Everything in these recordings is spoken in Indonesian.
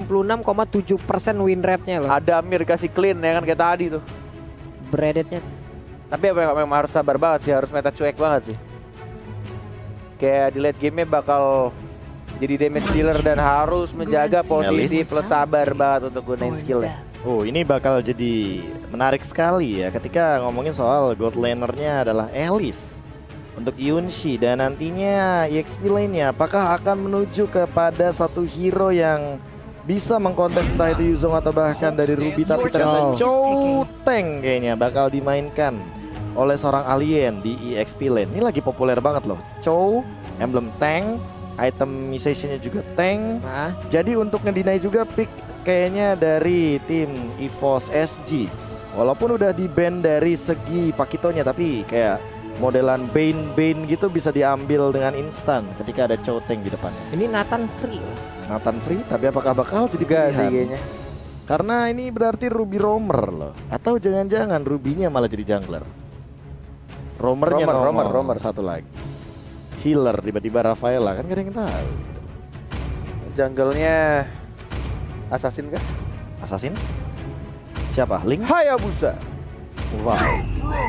96,7% win rate-nya loh. Ada Mir kasih clean ya kan kayak tadi tuh. Breaded-nya. Tapi memang harus sabar banget sih, harus meta cuek banget sih. Kayak di late game-nya bakal jadi damage dealer dan harus menjaga posisi plus sabar banget untuk gunain skillnya. Oh, ini bakal jadi menarik sekali ya ketika ngomongin soal god laner-nya adalah Elise untuk Yunshi, dan nantinya EXP lane-nya apakah akan menuju kepada satu hero yang bisa mengkontes entah itu Yuzong atau bahkan dari Ruby, tapi ternyata Chow Tank kayaknya bakal dimainkan oleh seorang alien di EXP lane. Ini lagi populer banget loh. Chow, emblem tank, itemization-nya juga tank. Jadi untuk ngedinai juga pick kayaknya dari tim EVOS SG. Walaupun udah di-ban dari segi Pakitonya, tapi kayak modelan Bane gitu bisa diambil dengan instan ketika ada Chow Tank di depannya. Ini Nathan free loh. Nathan free, tapi apakah bakal jadi Enggak sih pilihan? kayaknya. Karena ini berarti Ruby roamer loh. Atau jangan-jangan Ruby-nya malah jadi jungler. Roamer-nya Roamer. satu lagi. Healer tiba-tiba Rafaela, kan gak ada yang tahu. Jungle-nya Assassin kah? Assassin? Siapa? Link? Hayabusa. Wow.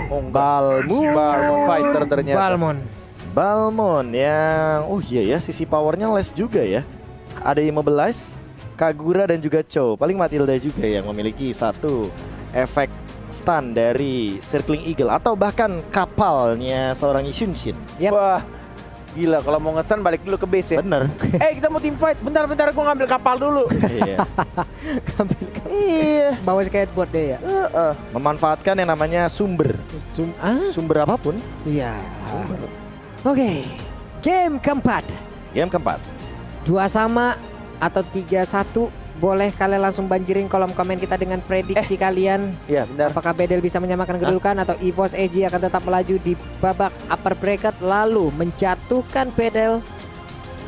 Oh, Balmon fighter ternyata. Balmon yang iya ya, sisi powernya less juga ya. Ada Immobilize, Kagura dan juga Chow. Paling Matilda juga yang memiliki satu efek stun dari Circling Eagle atau bahkan kapalnya seorang Ishunshin. Yep. Wah, gila kalau mau ngesan balik dulu ke base ya. Bener. Kita mau team fight. Bentar gua ngambil kapal dulu. Iya. Iya. Bawa skateboard deh ya. Memanfaatkan yang namanya sumber. Sumber apapun. Iya. Oke. Game keempat. Game keempat. 2 sama atau 3-1. Boleh kalian langsung banjirin kolom komen kita dengan prediksi kalian. Iya, benar. Apakah Bedel bisa menyamakan kedudukan atau EVOS SG akan tetap melaju di babak upper bracket lalu menjatuhkan Bedel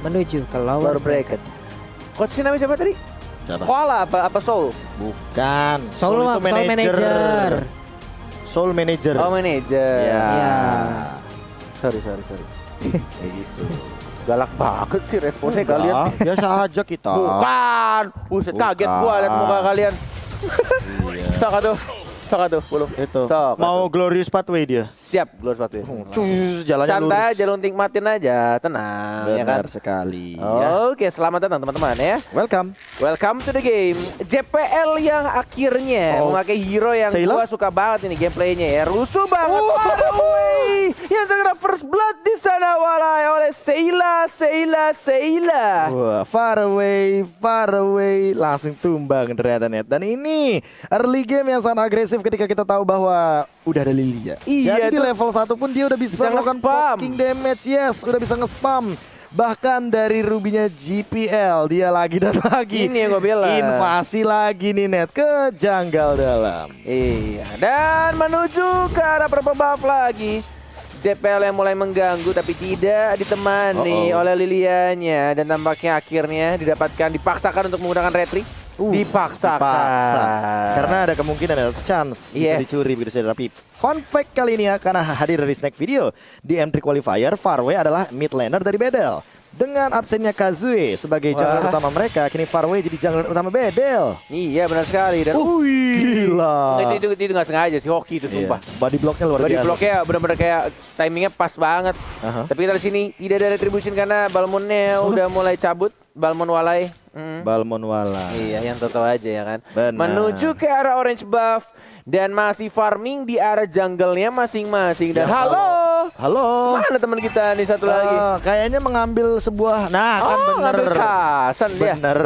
menuju ke lower bracket. Coach namanya siapa tadi? Siapa? Koala apa Soul? Bukan. Soul itu manager. Soul manager. Oh, manager. Ya. Ya. Sorry. Kayak gitu. Galak banget sih responnya kalian. Biasa aja kita. Bukan. Buset, kaget gua liat muka kalian. Saka tuh, belum. Itu. Sok, Mau glorious pathway dia. Siap, glor sepatu ya. Cus, jalannya Santai lurus. aja, lu nikmatin aja, tenang ya kan. Benar sekali. Ya. Oke, selamat datang teman-teman ya. Welcome. Welcome to the game. JPL yang akhirnya memakai hero yang Sheila? gua suka banget ini gameplaynya ya. Rusuh banget. Far away. Yang terkena first blood di sana walai oleh Sheila. Wah, far away, langsung tumbang ternyata net. Dan ini early game yang sangat agresif ketika kita tahu bahwa udah ada Lilia. Iya, jadi di itu level 1 pun dia udah bisa melakukan nge-spam. poking damage. Yes, udah bisa nge-spam. Bahkan dari rubinya GPL dia lagi dan lagi. Ini yang gue bilang. Invasi lagi nih net ke janggal dalam. Iya, dan menuju ke arah buff lagi. JPL yang mulai mengganggu tapi tidak ditemani oleh Lilianya, dan tampaknya akhirnya dipaksakan untuk menggunakan retri. Dipaksa. Karena ada kemungkinan ada chance bisa dicuri begitu saja. Tapi fun fact kali ini ya, karena hadir dari snack video di M3 Qualifier, Farway adalah mid laner dari Bedel. Dengan absennya Kazue sebagai jungler utama mereka, kini Farway jadi jungler utama Bedel. Iya, benar sekali. Dan gila. Itu nggak sengaja sih, hoki itu sumpah. Body blocknya luar biasa. Body blocknya benar-benar kayak timingnya pas banget. Tapi kita di sini tidak ada retribution karena Balmonnya udah mulai cabut. Balmon Walai. Balmon Walai. Iya, yang tahu aja ya kan. Benar. Menuju ke arah orange buff dan masih farming di arah jungle-nya masing-masing. Dan halo. Mana teman kita nih satu lagi? Kayaknya mengambil sebuah. Nah, kan bener. Ngambil casan dia. Bener.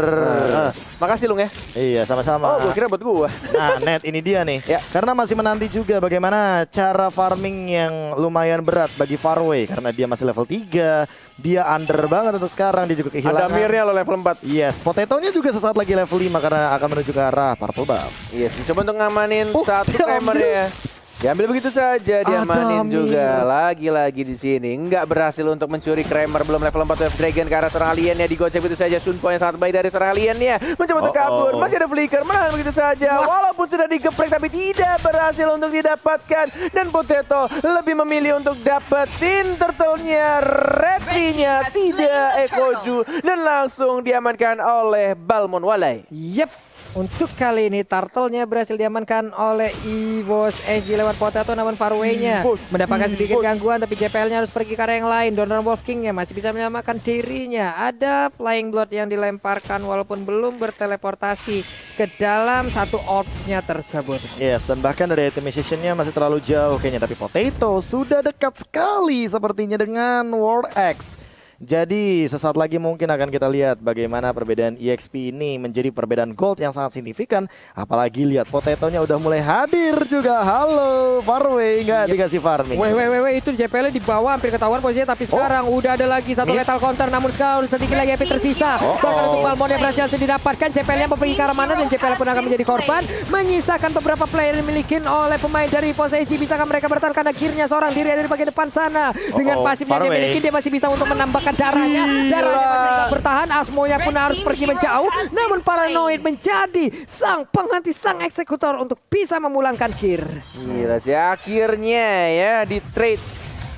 Makasih Lung ya. Iya, sama-sama. Oh, gue kira buat gua. Nah, net ini dia nih. Ya. Karena masih menanti juga bagaimana cara farming yang lumayan berat bagi Farway karena dia masih level 3. Dia under banget untuk sekarang, dia juga kehilangan. Ada Mirnya lo level 4. Yes, Potatonya juga sesaat lagi level 5 karena akan menuju ke arah purple buff. Yes, mencoba untuk ngamanin satu timernya. Diambil begitu saja, diamanin Adamir. juga. Lagi-lagi di sini nggak berhasil untuk mencuri Kramer, belum level 4 Wave Dragon ke arah seorang aliennya, digocek begitu saja. Sunpo yang sangat baik dari seorang aliennya mencoba untuk kabur, masih ada flicker, menahan begitu saja. Walaupun sudah digeprek tapi tidak berhasil untuk didapatkan, dan Potato lebih memilih untuk dapetin turtle-nya, Retri-nya, tidak Ekoju, dan langsung diamankan oleh Balmond Walai. Yep. Untuk kali ini Turtle-nya berhasil diamankan oleh EVOS SG lewat Potato, namun Farway-nya mendapatkan sedikit gangguan, tapi JPL-nya harus pergi ke arah yang lain. Donor Wolf King-nya masih bisa menyelamatkan dirinya. Ada Flying Blood yang dilemparkan walaupun belum berteleportasi ke dalam satu orbs-nya tersebut. Yes, dan bahkan dari itemization-nya masih terlalu jauh kayaknya. Tapi Potato sudah dekat sekali sepertinya dengan War X. Jadi sesaat lagi mungkin akan kita lihat bagaimana perbedaan EXP ini menjadi perbedaan gold yang sangat signifikan. Apalagi lihat Potatonya udah mulai hadir juga. Halo, Farway nggak dikasih farming. Weh, itu JPL di bawah hampir ketahuan posisinya, tapi sekarang udah ada lagi satu lethal counter, namun sekarang sedikit lagi HP tersisa. Bahkan untuk Balmond yang berhasil didapatkan, JPL-nya mau pergi ke arah mana, dan JPL pun akan menjadi korban. Menyisakan beberapa player yang dimiliki oleh pemain dari EVOS SG. Bisakah mereka bertahan, karena akhirnya seorang diri ada di bagian depan sana. Dengan pasif yang dia Farway. miliki, dia masih bisa untuk menambahkan darahnya masih tidak bertahan. Asmonya pun harus pergi menjauh, namun Paranoid menjadi sang penghenti, sang eksekutor untuk bisa memulangkan Kir. Gila sih, akhirnya ya di trade.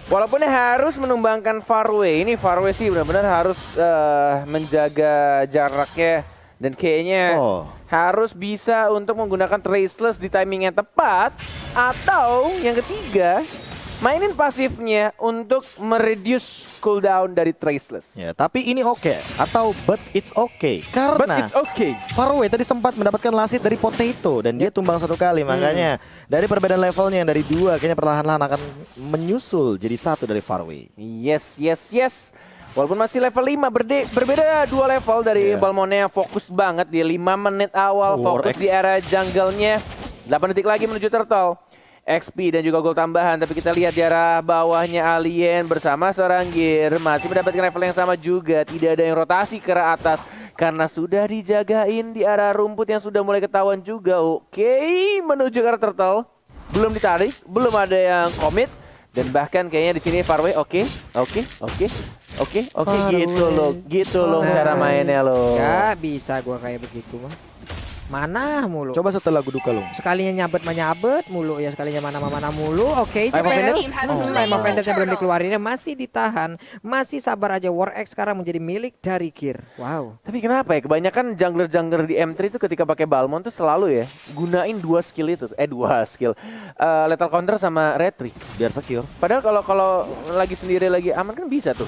Walaupun harus menumbangkan Farway, ini Farway sih benar-benar harus menjaga jaraknya, dan kayaknya harus bisa untuk menggunakan Traceless di timing yang tepat, atau yang ketiga mainin pasifnya untuk mereduce cooldown dari Traceless. Ya, tapi ini oke atau but it's okay But karena it's okay. Farway tadi sempat mendapatkan lasit dari Potato dan dia tumbang satu kali. Makanya dari perbedaan levelnya yang dari 2 kayaknya perlahan-lahan akan menyusul jadi 1 dari Farway. Yes. Walaupun masih level 5, berbeda 2 level dari Balmondnya. Fokus banget di 5 menit awal, fokus di area jungle-nya. 8 detik lagi menuju turtle. XP dan juga gol tambahan, tapi kita lihat di arah bawahnya Alien bersama seorang Gear masih mendapatkan level yang sama juga. Tidak ada yang rotasi ke arah atas karena sudah dijagain di arah rumput yang sudah mulai ketahuan juga. Oke, menuju ke arah turtle. Belum ditarik, belum ada yang komit, dan bahkan kayaknya di sini Farway oke, gitu loh cara mainnya loh. Gak bisa gua kayak begitu mah. Mana mulu. Coba setelah lagu duka lo. Sekalinya nyabet mulu ya, sekalinya mana mulu. Oke, Time of JPL. Vendetta? Time of Vendetta belum dikeluarin, masih ditahan. Masih sabar aja. War X sekarang menjadi milik dari Kir. Wow. Tapi kenapa ya kebanyakan jungler-jungler di M3 itu ketika pakai Balmond tuh selalu ya gunain 2 skill itu. 2 skill. Lethal counter sama retri. Biar secure. Padahal kalau lagi sendiri lagi aman kan bisa tuh.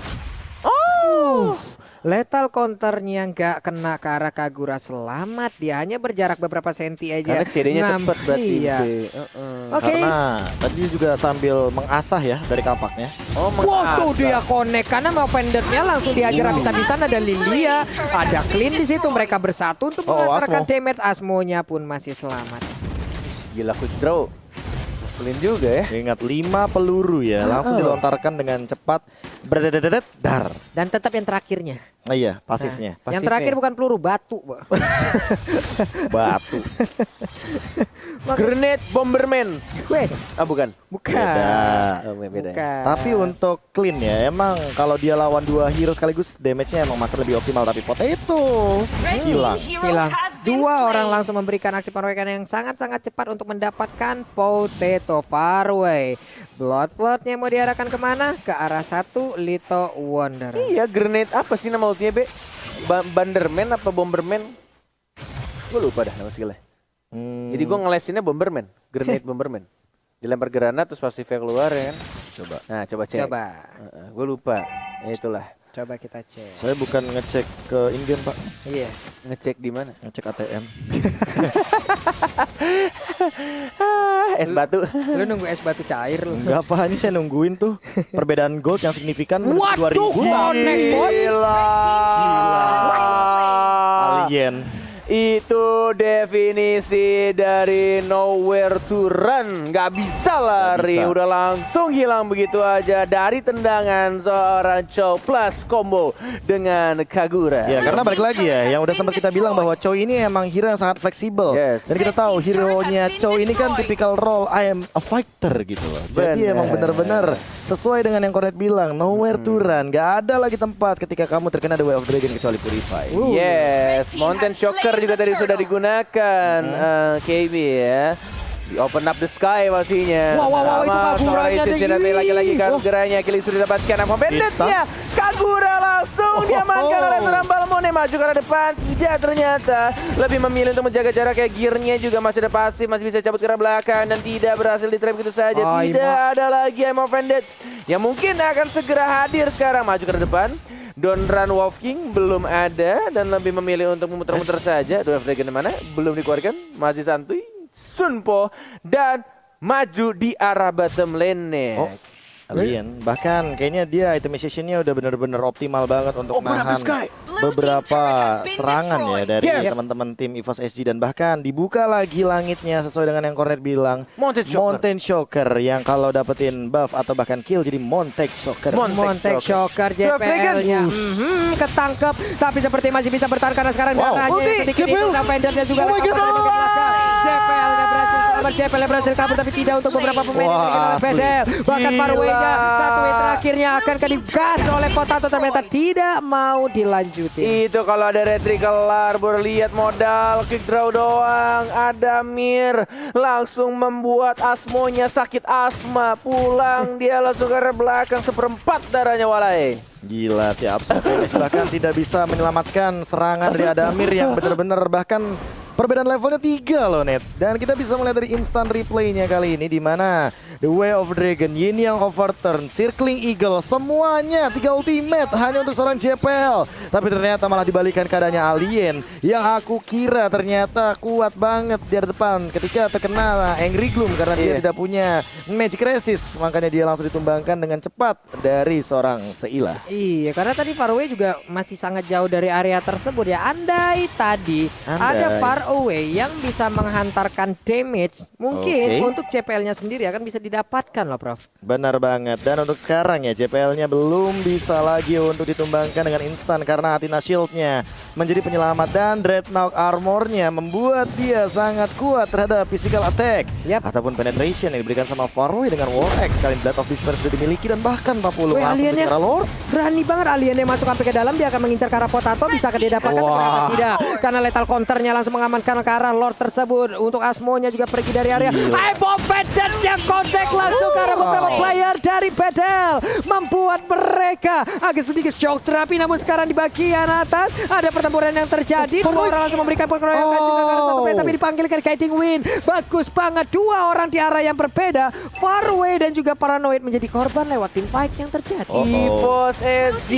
Lethal counternya nggak kena ke arah Kagura, selamat. Dia hanya berjarak beberapa senti aja. Karena CD-nya cepet berarti. Iya. Oke. Karena tadi juga sambil mengasah ya dari kapaknya. Waktu dia connect karena mau pendetnya langsung dihajar habis-habisan. Ada Lilia, ada Clean di situ. Mereka bersatu untuk mengantarkan damage. Asmonya pun masih selamat. Gila quick draw. Ngeselin juga ya. Ingat 5 peluru ya, langsung dilontarkan dengan cepat. Berdedet dar. Dan tetap yang terakhirnya. Iya, pasifnya. Yang terakhir bukan peluru, batu. Batu. Grenade Bomberman. Weh, Bukan. bukan. Beda. Beda. Bukan. Tapi untuk Clean ya, emang kalau dia lawan 2 hero sekaligus damage-nya emang makin lebih optimal. Tapi Potato hilang. Hilang. 2 orang langsung memberikan aksi penroyokan yang sangat-sangat cepat untuk mendapatkan Potato. Farway. Blood-bloodnya mau diarahkan kemana? Ke arah 1 Little Wonder. Iya, grenade apa sih nama ultinya, Be? Banderman apa Bomberman? Gue lupa dah nama skillnya. Jadi gue ngelesinnya Bomberman, grenade Bomberman. Dilempar granat terus pasifnya keluar ya kan. Coba. Nah, coba cek. Coba. Gue lupa. Ya itulah. Coba kita cek. Saya bukan ngecek ke in-game, Pak. Iya. Ngecek di mana? Ngecek ATM. Es batu. Lu nunggu es batu cair lu. Enggak apa, ini saya nungguin tuh perbedaan gold yang signifikan. Waduh, 2000. connect bos. Gila. Alien. Itu definisi dari nowhere to run. Nggak bisa lari, bisa. udah langsung hilang begitu aja dari tendangan seorang Chow plus combo dengan Kagura. Ya karena balik lagi ya, yang udah sempat kita bilang bahwa Choi ini emang hero yang sangat fleksibel. Yes. Dan kita tahu hero-nya Choi ini kan tipikal role I am a fighter gitu loh. Jadi Bener. emang benar-benar sesuai dengan yang Cornet bilang, nowhere to run. Gak ada lagi tempat ketika kamu terkena The Way of Dragon kecuali Purify. Yes, Mountain Shocker juga tadi sudah digunakan KB ya. Di open up the sky pastinya. Wow, itu Kaguranya deh. Lagi-lagi Kaguranya Killing sudah didapatkan. Apa banditnya? Kagura langsung diamankan oleh seorang Balmone. Maju ke arah depan. Tidak ternyata. Lebih memilih untuk menjaga jarak kayak gearnya juga masih ada pasif. Masih bisa cabut ke arah belakang. Dan tidak berhasil di-trap gitu saja. Tidak ada lagi I'm offended. Yang mungkin akan segera hadir sekarang. Maju ke arah depan. Don't Run Wolf King belum ada. Dan lebih memilih untuk memutar-mutar saja. Dwarf Dragon mana? Belum dikeluarkan. Masih santuy. Sunpo dan maju di arah bottom lane. Oh, Alien. Bahkan kayaknya dia itemization-nya udah bener-bener optimal banget untuk nahan beberapa serangan ya dari teman-teman tim EVOS SG. Dan bahkan dibuka lagi langitnya sesuai dengan yang Cornet bilang. Mountain Shocker yang kalau dapetin buff atau bahkan kill jadi Mountain Shocker. Mountain Shocker JPL-nya ketangkep, tapi seperti masih bisa bertahan karena sekarang darahnya sedikit itu. Dan Pendernya juga JPL berhasil kabur tapi tidak untuk beberapa pemain yang dimiliki oleh Bedel. Bahkan Farway-nya satu hit terakhirnya akan digas oleh Potato, ternyata tidak mau dilanjutin. Itu kalau ada retri kelar, baru lihat modal quick draw doang. Adamir langsung membuat Asmonya sakit asma, pulang dia langsung ke arah belakang, seperempat darahnya Walai. Gila sih, Absolute Damage bahkan tidak bisa menyelamatkan serangan dari Adamir yang benar-benar bahkan perbedaan levelnya 3 loh Net. Dan kita bisa melihat dari instant replaynya kali ini di mana The Way of Dragon, Yin Yang Overturn, Circling Eagle, semuanya 3 ultimate hanya untuk seorang JPL. Tapi ternyata malah dibalikan keadaannya Alien yang aku kira ternyata kuat banget di depan ketika terkena Angry Gloom karena dia tidak punya Magic Resist. Makanya dia langsung ditumbangkan dengan cepat dari seorang Seila. Iya, karena tadi Farway juga masih sangat jauh dari area tersebut ya. Andai tadi ada Farway yang bisa menghantarkan damage, mungkin untuk JPL-nya sendiri akan bisa didapatkan loh Prof. Benar banget. Dan untuk sekarang ya JPL-nya belum bisa lagi untuk ditumbangkan dengan instan karena Athena Shield-nya menjadi penyelamat dan Dreadnought Armor-nya membuat dia sangat kuat terhadap physical attack ataupun penetration yang diberikan sama Farway dengan War X. Kali Blood of Despair sudah dimiliki dan bahkan 40 langsung ke arah Lord. Berani banget aliennya masuk sampai ke dalam, dia akan mengincar ke arah Potato, bisa dia dapatkan ternyata tidak. Karena lethal counternya langsung mengamankan ke arah Lord tersebut. Untuk Asmonya juga pergi dari area. Dan yang kontak langsung ke arah beberapa player dari Bedel, membuat mereka agak sedikit shock terapi. Namun sekarang di bagian atas ada pertempuran yang terjadi. Dua orang langsung memberikan pengeroyokan juga ke arah satu player, tapi dipanggilkan Guiding Wind. Bagus banget, dua orang di arah yang berbeda. Farway dan juga Paranoid menjadi korban lewat team fight yang terjadi. EVOS SG,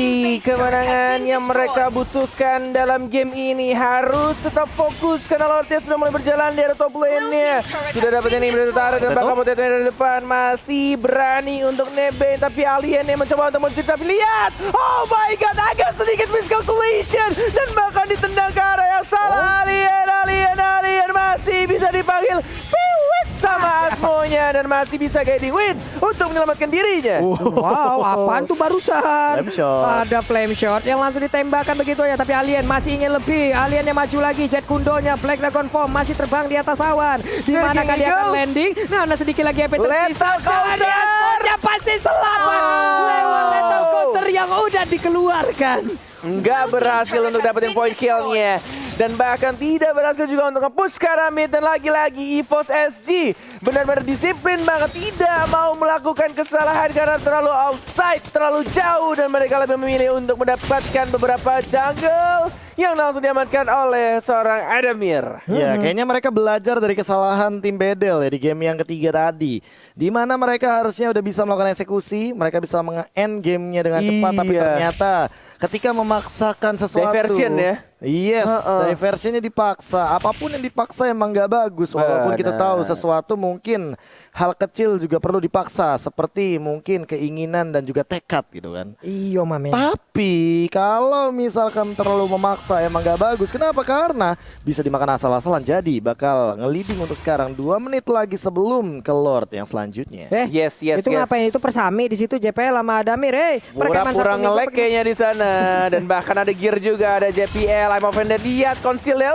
kemenangan yang mereka butuhkan dalam game ini harus tetap fokus karena Lordnya sudah mulai berjalan di area top lane-nya. Sudah dapat ini bertarik dan bakal Potato dari depan masih berani untuk nebeng, tapi Alien yang mencoba untuk mencuri, tapi lihat, oh my god, agak sedikit miscalculation dan bahkan ditendang ke arah yang salah. Alien masih bisa dipanggil piwit sama Asmonya dan masih bisa Guiding Wind untuk menyelamatkan dirinya. Wow, apaan tuh barusan? Flame shot. Ada flame shot yang langsung ditembakkan begitu ya, tapi Alien masih ingin lebih. Alien yang maju lagi, Jet Kundonya, Black Dragon Form masih terbang di atas awan. Di mana dia akan landing? Nah, sedikit lagi EP tersisa. Asmonya pasti selamat lewat lethal counter yang udah dikeluarkan. Nggak berhasil untuk dapetin point kill-nya. Dan bahkan tidak berhasil juga untuk nge-push ke arah mid. Dan lagi-lagi EVOS SG benar-benar disiplin banget, tidak mau melakukan kesalahan karena terlalu outside, terlalu jauh. Dan mereka lebih memilih untuk mendapatkan beberapa jungle yang langsung diamankan oleh seorang Adamir. Ya, kayaknya mereka belajar dari kesalahan tim Bedel ya di game yang ketiga tadi. Di mana mereka harusnya udah bisa melakukan eksekusi, mereka bisa menge-end gamenya dengan cepat, tapi ternyata ketika memaksakan sesuatu. Diversion ya. Yes, diversionnya dipaksa. Apapun yang dipaksa emang gak bagus. Walaupun kita tahu sesuatu mungkin hal kecil juga perlu dipaksa. Seperti mungkin keinginan dan juga tekad gitu kan. Iya, Mame. Tapi kalau misalkan terlalu memaksa dipaksa emang gak bagus. Kenapa? Karena bisa dimakan asal-asalan. Jadi bakal nge-leading untuk sekarang 2 menit lagi sebelum ke Lord yang selanjutnya. Yes. Itu ngapain? Itu persami di situ JPL sama Adamir. Pura-pura nge-lag kayaknya di sana. Dan bahkan ada gear juga, ada JPL. I'm offended, lihat konsilnya.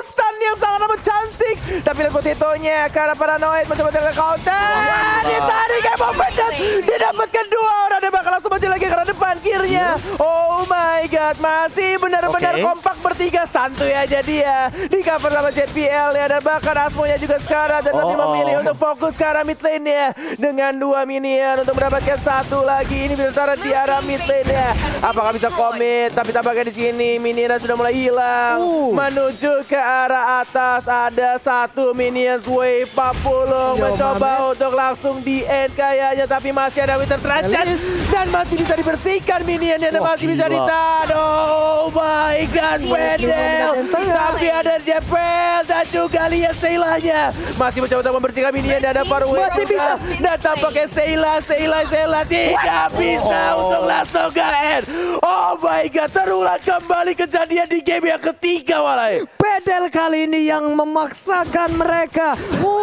Stun yang sangat amat cantik. Tapi lihat potetonya karena paranoid mencoba dengan counter. Ditarik I'm offended. Dia dapat kedua orang. Dia bakal langsung maju lagi karena depan gearnya. Oh my god, masih benar-benar kompak bertiga. Santuy aja dia. Di cover sama JPL ya. Dan bahkan Asmonya juga sekarang. Dan lebih memilih untuk fokus ke arah mid lane ya. Dengan 2 minion untuk mendapatkan 1 lagi. Ini bertaruh di arah mid lane ya. Apakah bisa komit? Tapi tampaknya di sini minionnya sudah mulai hilang. Menuju ke arah atas ada 1 minions wave Papulung mencoba untuk langsung di end kayaknya, tapi masih ada Winter Trajan dan masih bisa dibersihkan minionnya dan masih bisa ditahan. Oh my god, Pedel. Tapi ada JPL dan juga lihat Seilanya masih mencoba untuk membersihkan minion dan ada Farway masih bisa. dan tampaknya Seila tidak bisa untuk langsung ke end. Oh my god, terulang kembali kejadian di game yang ketiga walai. Pedel kali ini yang memaksakan mereka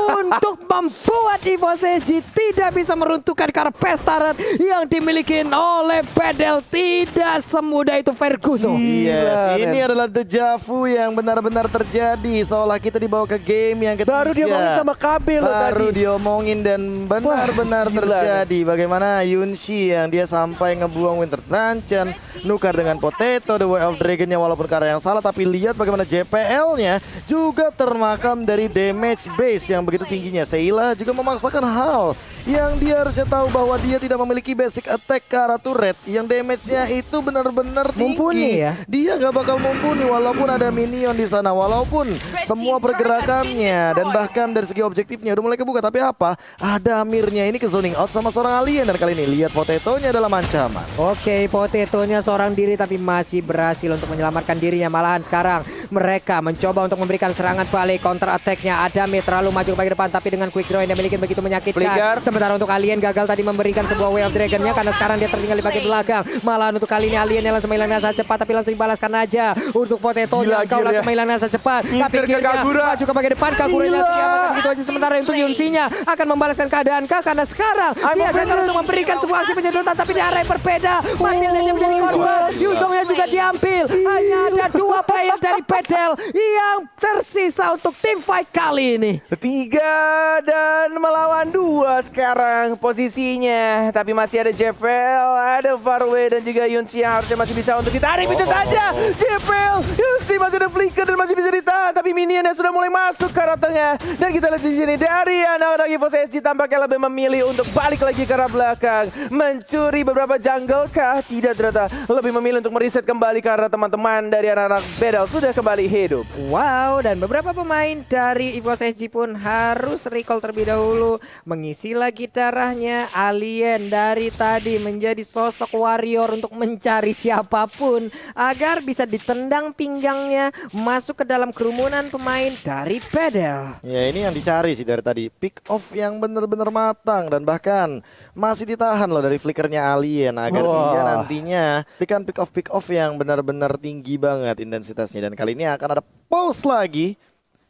untuk membuat EVOS SG tidak bisa meruntuhkan karena pesta red yang dimiliki oleh Pedel. Tidak semudah itu Ferguson. Yes, ini adalah deja vu yang benar-benar terjadi. Seolah kita dibawa ke game yang ketiga. Baru dia ngomongin sama Kabel loh tadi. Baru diomongin dan benar-benar terjadi. Bagaimana Yunshi yang dia sampai ngebuang Winter Truncheon, nukar dengan Potato, The Way of Dragon-nya walaupun karena yang salah. Tapi lihat bagaimana JPL-nya juga termakam dari damage base yang begitu tingginya. Seila juga memaksakan hal yang dia harusnya tahu bahwa dia tidak memiliki basic attack ke arah turret yang damage-nya itu benar-benar tinggi. Mumpuni ya. Dia nggak bakal mumpuni walaupun ada minion di sana, walaupun semua pergerakannya dan bahkan dari segi objektifnya udah mulai kebuka. Tapi apa? Ada Amirnya ini ke zoning out sama seorang alien dan kali ini lihat Potatonya dalam ancaman. Oke, Potatonya seorang diri tapi masih berhasil untuk menyelamatkan dirinya. Malahan sekarang mereka mencoba untuk memberikan serangan balik. Counter attack-nya Adamir terlalu maju ke bagian depan tapi dengan quick draw yang dimiliki begitu menyakitkan. Flicker. Sementara untuk alien gagal tadi memberikan sebuah Way of Dragon-nya karena sekarang dia tertinggal di bagian belakang. Malahan untuk kali ini alien yang langsung menghilangkan sangat cepat tapi langsung dibalaskan aja untuk Potatonya. Kau langsung menghilangkan sangat cepat tapi gearnya maju ke bagian depan. Kaguranya diamankan begitu aja. Sementara untuk Yunsinya akan membalaskan keadaan karena sekarang dia gagal untuk memberikan sebuah aksi penyedotan tapi di arah yang berbeda. Matilda menjadi korban. Yuzongnya juga diambil. Hanya ada 2 player dari Pedel yang tersisa untuk tim fight kali ini. 3 dan melawan 2 sekarang posisinya. Tapi masih ada JPL, ada Farway dan juga Yunsi yang harusnya masih bisa untuk ditarik. Itu saja JPL, Yunsi masih ada flicker dan masih bisa ditahan. Tapi minionnya sudah mulai masuk ke arah tengah. Dan kita lihat di sini dari anak-anak EVOS SG tampaknya lebih memilih untuk balik lagi ke arah belakang. Mencuri beberapa jungle kah? Tidak, ternyata lebih memilih untuk mereset kembali karena teman-teman dari anak-anak Pedel sudah kembali hidup. Wow, dan beberapa pemain dari EVOS SG pun harus recall terlebih dahulu. Mengisi lagi darahnya. Alien dari tadi menjadi sosok warrior untuk mencari siapapun agar bisa ditendang pinggangnya masuk ke dalam kerumunan pemain dari Pedel. Ya ini yang dicari sih dari tadi. Pick off yang benar-benar matang dan bahkan masih ditahan loh dari flickernya alien agar dia nantinya berikan pick off yang benar-benar tinggi banget intensitasnya. Dan kali ini akan ada pause lagi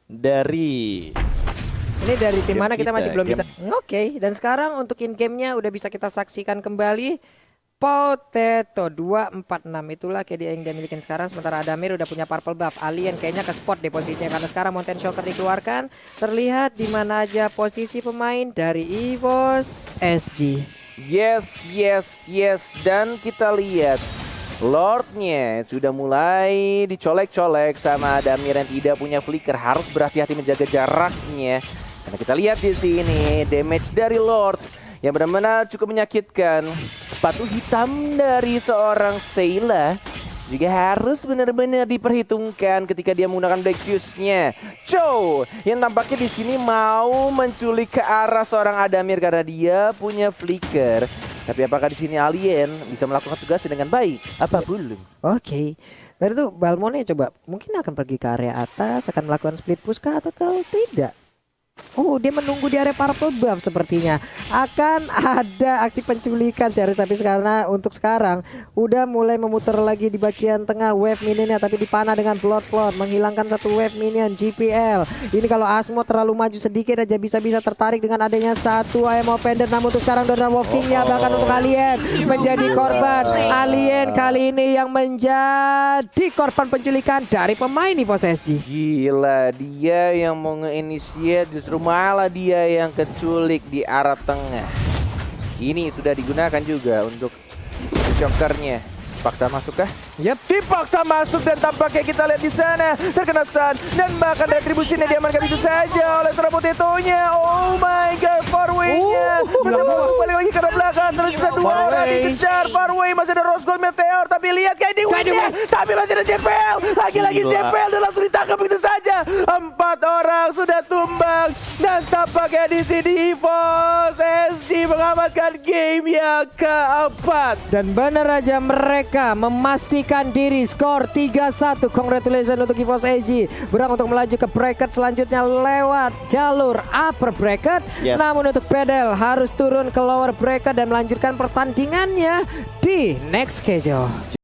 dari ini dari tim mana kita masih belum game. bisa. Oke, dan sekarang untuk in game-nya udah bisa kita saksikan kembali. Potato 246 itulah KD yang dia milikin sekarang. Sementara Adamir udah punya purple buff. Alien kayaknya ke spot deh posisinya karena sekarang Mountain Shocker dikeluarkan. Terlihat di mana aja posisi pemain dari EVOS SG. Yes. Dan kita lihat Lordnya sudah mulai dicolek-colek sama Adamir yang tidak punya flicker. Harus berhati-hati menjaga jaraknya. Karena kita lihat di sini damage dari Lord yang benar-benar cukup menyakitkan. Sepatu hitam dari seorang Seila juga harus benar-benar diperhitungkan ketika dia menggunakan Black Shoes-nya. Chow yang tampaknya di sini mau menculik ke arah seorang Adamir karena dia punya flicker. Tapi apakah di sini alien bisa melakukan tugasnya dengan baik? Apa belum? Oke. Dari itu Balmonnya coba mungkin akan pergi ke area atas, akan melakukan split push kah atau tidak? Oh, dia menunggu di area purple buff sepertinya. Akan ada aksi penculikan Charus, tapi karena untuk sekarang udah mulai memutar lagi di bagian tengah wave minionnya, tapi dipanah dengan blood plot, menghilangkan satu wave minion GPL. Ini kalau Asmo terlalu maju sedikit aja bisa-bisa tertarik dengan adanya satu IM Pendant. Namun untuk sekarang Donor Walkingnya bahkan untuk Alien menjadi korban. Alien kali ini yang menjadi korban penculikan dari pemain EVOS SG. Gila, dia yang mau nge-initiate justru malah dia yang keculik di arah tengah. Ini sudah digunakan juga untuk jokernya. Paksa masuk kah? Yep. Dipaksa masuk dan tampaknya kita lihat di sana terkena stun dan bahkan retribusinya diamankan itu saja oleh seorang Potatonya. Oh my god, Farway-nya balik lagi ke belakang, terus ada dua orang dikejar. Farway masih ada Rose Gold Meteor, tapi lihat kayak di win-nya, tapi masih ada JPL, lagi-lagi JPL dan langsung ditangkap begitu saja. 4 orang sudah tumbang dan tampaknya di sini EVOS SG mengamankan game yang keempat. Dan benar aja mereka memastikan diri, skor 3-1. Congratulations untuk EVOS SG. Berang untuk melaju ke bracket selanjutnya lewat jalur upper bracket. Yes. Namun untuk Pedel harus turun ke lower bracket dan melanjutkan pertandingannya di next schedule.